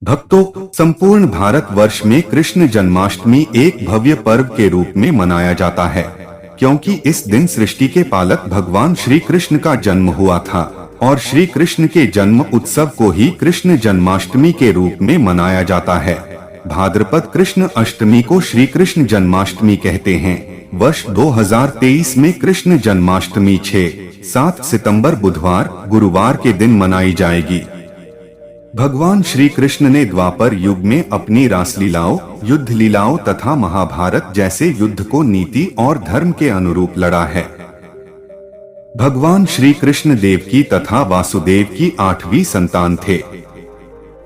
भक्तों, संपूर्ण भारतवर्ष में कृष्ण जन्माष्टमी एक भव्य पर्व के रूप में मनाया जाता है, क्योंकि इस दिन सृष्टि के पालक भगवान श्री कृष्ण का जन्म हुआ था और श्री कृष्ण के जन्म उत्सव को ही कृष्ण जन्माष्टमी के रूप में मनाया जाता है। भाद्रपद कृष्ण अष्टमी को श्री कृष्ण जन्माष्टमी कहते हैं। वर्ष 2023 में कृष्ण जन्माष्टमी 6-7 सितंबर बुधवार गुरुवार के दिन मनाई जाएगी। भगवान श्री कृष्ण ने द्वापर युग में अपनी रासलीलाओं, युद्ध लीलाओं तथा महाभारत जैसे युद्ध को नीति और धर्म के अनुरूप लड़ा है। भगवान श्री कृष्ण देवकी तथा वासुदेव की 8वीं संतान थे।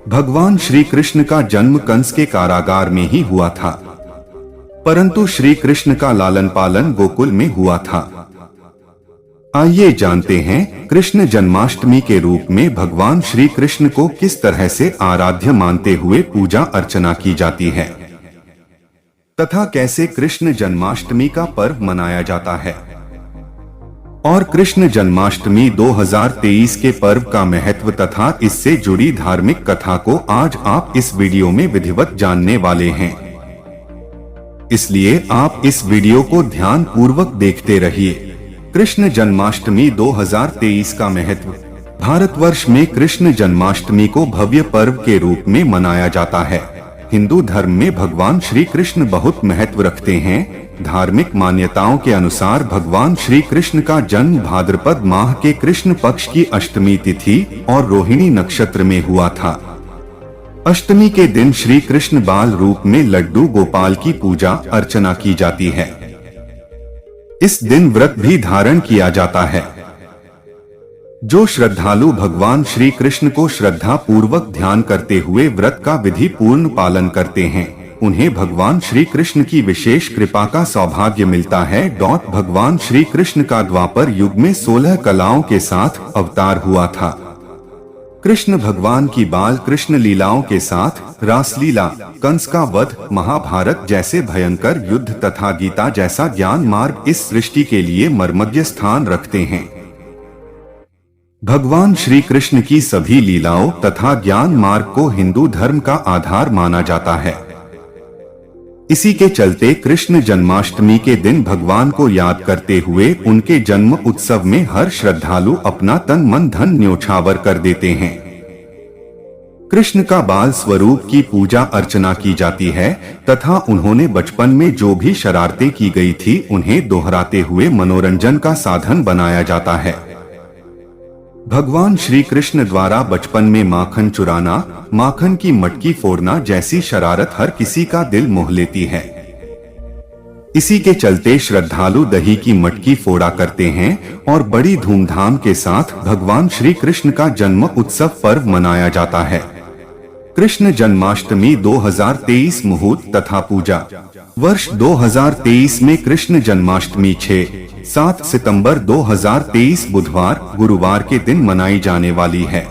भगवान श्री कृष्ण का जन्म कंस के कारागार में ही हुआ था, परंतु श्री कृष्ण का लालन पालन गोकुल में हुआ था। आइए जानते हैं कृष्ण जन्माष्टमी के रूप में भगवान श्री कृष्ण को किस तरह से आराध्य मानते हुए पूजा अर्चना की जाती है तथा कैसे कृष्ण जन्माष्टमी का पर्व मनाया जाता है। और कृष्ण जन्माष्टमी 2023 के पर्व का महत्व तथा इससे जुड़ी धार्मिक कथा को आज आप इस वीडियो में विधिवत जानने वाले हैं, इसलिए आप इस वीडियो को ध्यान पूर्वक देखते रहिए। कृष्ण जन्माष्टमी 2023 का महत्व। भारतवर्ष में कृष्ण जन्माष्टमी को भव्य पर्व के रूप में मनाया जाता है। हिंदू धर्म में भगवान श्री कृष्ण बहुत महत्व रखते हैं। धार्मिक मान्यताओं के अनुसार भगवान श्री कृष्ण का जन्म भाद्रपद माह के कृष्ण पक्ष की अष्टमी तिथि और रोहिणी नक्षत्र में हुआ था। अष्टमी के दिन श्री कृष्ण बाल रूप में लड्डू गोपाल की पूजा अर्चना की जाती है। इस दिन व्रत भी धारण किया जाता है। जो श्रद्धालु भगवान श्री कृष्ण को श्रद्धा पूर्वक ध्यान करते हुए व्रत का विधि पूर्ण पालन करते हैं, उन्हें भगवान श्री कृष्ण की विशेष कृपा का सौभाग्य मिलता है। भगवान श्री कृष्ण का द्वापर युग में 16 कलाओं के साथ अवतार हुआ था। कृष्ण भगवान की बाल कृष्ण लीलाओं के साथ रासलीला, कंस का वध, महाभारत जैसे भयंकर युद्ध तथा गीता जैसा ज्ञान मार्ग इस सृष्टि के लिए मर्मज्ञ स्थान रखते हैं। भगवान श्री कृष्ण की सभी लीलाओं तथा ज्ञान मार्ग को हिंदू धर्म का आधार माना जाता है। इसी के चलते कृष्ण जन्माष्टमी के दिन भगवान को याद करते हुए उनके जन्म उत्सव में हर श्रद्धालु अपना तन मन धन न्योछावर कर देते हैं। कृष्ण का बाल स्वरूप की पूजा अर्चना की जाती है तथा उन्होंने बचपन में जो भी शरारतें की गई थी उन्हें दोहराते हुए मनोरंजन का साधन बनाया जाता है। भगवान श्री कृष्ण द्वारा बचपन में माखन चुराना, माखन की मटकी फोड़ना जैसी शरारत हर किसी का दिल मोह लेती है। इसी के चलते श्रद्धालु दही की मटकी फोड़ा करते हैं और बड़ी धूमधाम के साथ भगवान श्री कृष्ण का जन्म उत्सव पर्व मनाया जाता है। कृष्ण जन्माष्टमी 2023 मुहूर्त तथा पूजा। वर्ष 2023 में कृष्ण जन्माष्टमी 6-7 सितंबर 2023 बुधवार गुरुवार के दिन मनाई जाने वाली है।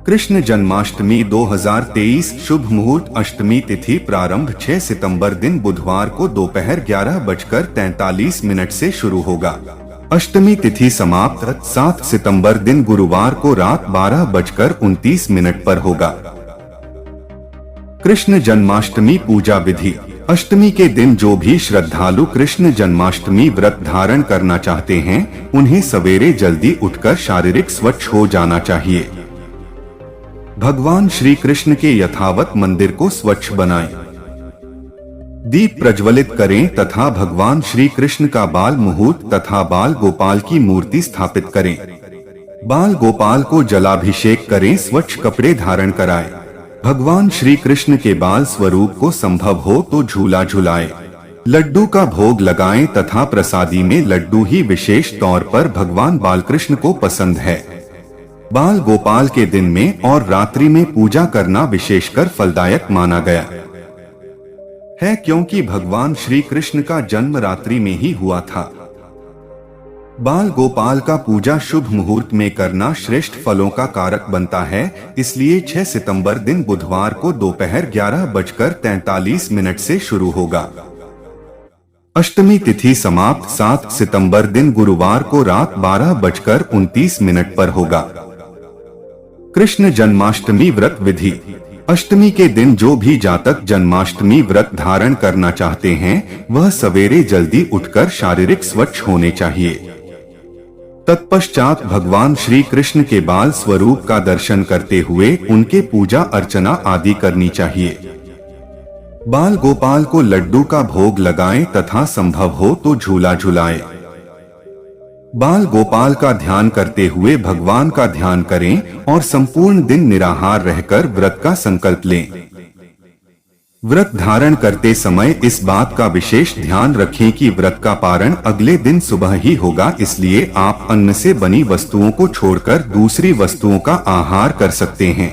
कृष्ण जन्माष्टमी 2023 शुभ मुहूर्त अष्टमी तिथि प्रारंभ 6 सितंबर दिन बुधवार को दोपहर 11:43 से शुरू होगा। अष्टमी तिथि समाप्त 7 सितंबर दिन गुरुवार को रात 12:29 पर होगा। कृष्ण जन्माष्टमी पूजा विधि। अष्टमी के दिन जो भी श्रद्धालु कृष्ण जन्माष्टमी व्रत धारण करना चाहते हैं, उन्हें सवेरे जल्दी उठकर शारीरिक स्वच्छ हो जाना चाहिए। भगवान श्री कृष्ण के यथावत मंदिर को स्वच्छ बनाएं। दीप प्रज्वलित करें तथा भगवान श्री कृष्ण का बाल मुहूर्त तथा बाल गोपाल की मूर्ति स्थापित करें। बाल गोपाल को जलाभिषेक करें, स्वच्छ कपड़े धारण कराएं। भगवान श्री कृष्ण के बाल स्वरूप को संभव हो तो झूला झुलाएं। लड्डू का भोग लगाएं तथा प्रसादी में लड्डू ही विशेष तौर पर भगवान बालकृष्ण को पसंद है। बाल गोपाल के दिन में और रात्रि में पूजा करना विशेषकर फलदायक माना गया है, क्योंकि भगवान श्री कृष्ण का जन्म रात्रि में ही हुआ था। बाल गोपाल का पूजा शुभ मुहूर्त में करना श्रेष्ठ फलों का कारक बनता है, इसलिए 6 सितंबर दिन बुधवार को दोपहर 11:43 से शुरू होगा। अष्टमी तिथि समाप्त 7 सितंबर दिन गुरुवार को रात 12:29 पर होगा। कृष्ण जन्माष्टमी व्रत विधि। अष्टमी के दिन जो भी जातक जन्माष्टमी व्रत धारण करना चाहते हैं वह सवेरे जल्दी उठकर शारीरिक स्वच्छ होने चाहिए। तत्पश्चात भगवान श्री कृष्ण के बाल स्वरूप का दर्शन करते हुए उनके पूजा अर्चना आदि करनी चाहिए। बाल गोपाल को लड्डू का भोग लगाएं तथा संभव हो तो झूला झुलाएं। बाल गोपाल का ध्यान करते हुए भगवान का ध्यान करें और संपूर्ण दिन निराहार रहकर व्रत का संकल्प लें। व्रत धारण करते समय इस बात का विशेष ध्यान रखें कि व्रत का पारण अगले दिन सुबह ही होगा, इसलिए आप अन्न से बनी वस्तुओं को छोड़कर दूसरी वस्तुओं का आहार कर सकते हैं।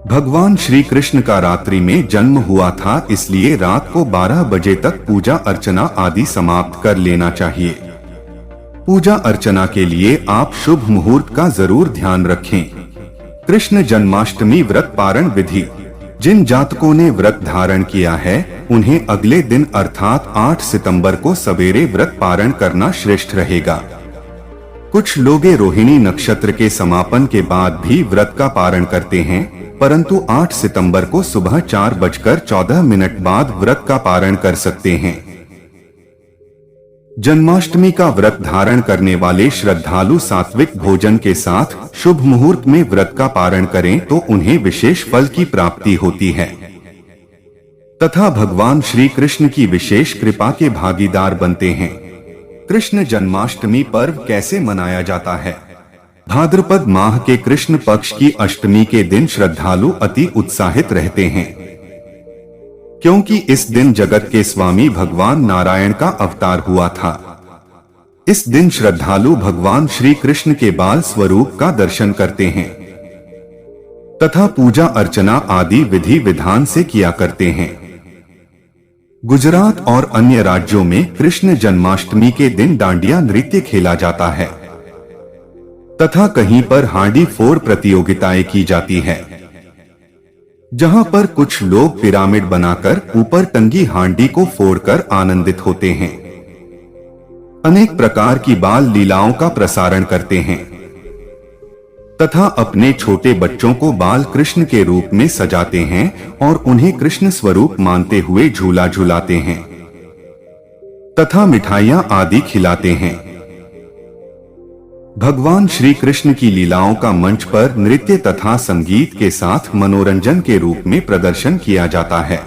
भगवान श्री कृष्ण का रात्रि में जन्म हुआ था, इसलिए रात को 12 बजे तक पूजा अर्चना आदि समाप्त कर लेना चाहिए। पूजा अर्चना के लिए आप शुभ मुहूर्त का जरूर ध्यान रखें। कृष्ण जन्माष्टमी व्रत पारण विधि। जिन जातकों ने व्रत धारण किया है उन्हें अगले दिन अर्थात 8 सितंबर को सवेरे व्रत पारण करना श्रेष्ठ रहेगा। कुछ लोग रोहिणी नक्षत्र के समापन के बाद भी व्रत का पारण करते हैं, परंतु 8 सितंबर को सुबह 4:14 बाद व्रत का पारण कर सकते हैं। जन्माष्टमी का व्रत धारण करने वाले श्रद्धालु सात्विक भोजन के साथ शुभ मुहूर्त में व्रत का पारण करें तो उन्हें विशेष फल की प्राप्ति होती है तथा भगवान श्री कृष्ण की विशेष कृपा के भागीदार बनते हैं। कृष्ण जन्माष्टमी पर्व कैसे मनाया जाता है? भाद्रपद माह के कृष्ण पक्ष की अष्टमी के दिन श्रद्धालु अति उत्साहित रहते हैं, क्योंकि इस दिन जगत के स्वामी भगवान नारायण का अवतार हुआ था। इस दिन श्रद्धालु भगवान श्री कृष्ण के बाल स्वरूप का दर्शन करते हैं तथा पूजा अर्चना आदि विधि विधान से किया करते हैं। गुजरात और अन्य राज्यों में कृष्ण जन्माष्टमी के दिन डांडिया नृत्य खेला जाता है तथा कहीं पर हांडी फोड़ प्रतियोगिताएं की जाती है, जहां पर कुछ लोग पिरामिड बनाकर ऊपर टंगी हांडी को फोड़कर आनंदित होते हैं। अनेक प्रकार की बाल लीलाओं का प्रसारण करते हैं तथा अपने छोटे बच्चों को बाल कृष्ण के रूप में सजाते हैं और उन्हें कृष्ण स्वरूप मानते हुए झूला झुलाते हैं तथा मिठाइयां आदि खिलाते हैं। भगवान श्री कृष्ण की लीलाओं का मंच पर नृत्य तथा संगीत के साथ मनोरंजन के रूप में प्रदर्शन किया जाता है।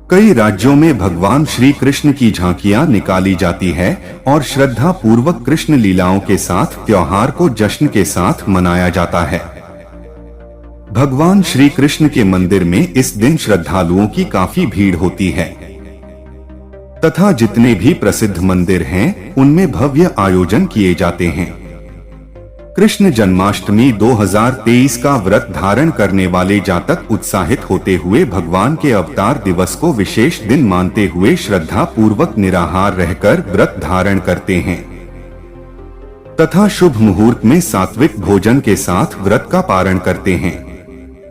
कई राज्यों में भगवान श्री कृष्ण की झांकियां निकाली जाती है और श्रद्धा पूर्वक कृष्ण लीलाओं के साथ त्योहार को जश्न के साथ मनाया जाता है। भगवान श्री कृष्ण के मंदिर में इस दिन श्रद्धालुओं की काफी भीड़ होती है तथा जितने भी प्रसिद्ध मंदिर हैं उनमें भव्य आयोजन किए जाते हैं। कृष्ण जन्माष्टमी 2023 का व्रत धारण करने वाले जातक उत्साहित होते हुए भगवान के अवतार दिवस को विशेष दिन मानते हुए श्रद्धा पूर्वक निराहार रहकर व्रत धारण करते हैं तथा शुभ मुहूर्त में सात्विक भोजन के साथ व्रत का पारण करते हैं।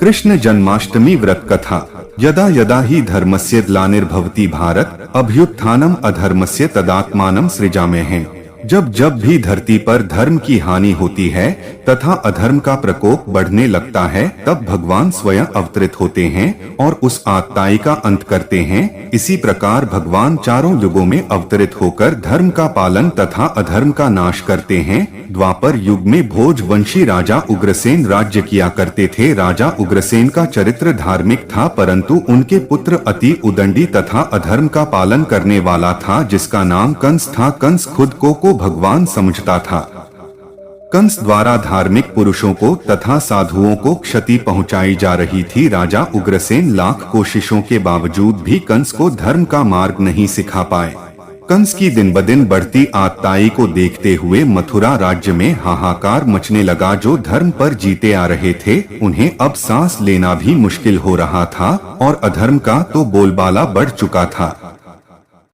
कृष्ण जन्माष्टमी व्रत कथा। यदा यदा हि धर्मस्य ग्लानिर्भवति भारत अभ्युत्थानम् अधर्मस्य तदात्मानं सृजाम्यहम्। जब जब भी धरती पर धर्म की हानि होती है तथा अधर्म का प्रकोप बढ़ने लगता है तब भगवान स्वयं अवतरित होते हैं और उस आत्ताई का अंत करते हैं। इसी प्रकार भगवान चारों युगों में अवतरित होकर धर्म का पालन तथा अधर्म का नाश करते हैं। द्वापर युग में भोज वंशी राजा उग्रसेन राज्य किया करते थे। राजा उग्रसेन का चरित्र धार्मिक था, परंतु उनके पुत्र अति उदंडी तथा अधर्म का पालन करने वाला था, जिसका नाम कंस था। कंस खुद को भगवान समझता था। कंस द्वारा धार्मिक पुरुषों को तथा साधुओं को क्षति पहुंचाई जा रही थी। राजा उग्रसेन लाख कोशिशों के बावजूद भी कंस को धर्म का मार्ग नहीं सिखा पाए। कंस की दिन ब दिन बढ़ती आत्ताई को देखते हुए मथुरा राज्य में हाहाकार मचने लगा। जो धर्म पर जीते आ रहे थे उन्हें अब सांस लेना भी मुश्किल हो रहा था और अधर्म का तो बोलबाला बढ़ चुका था।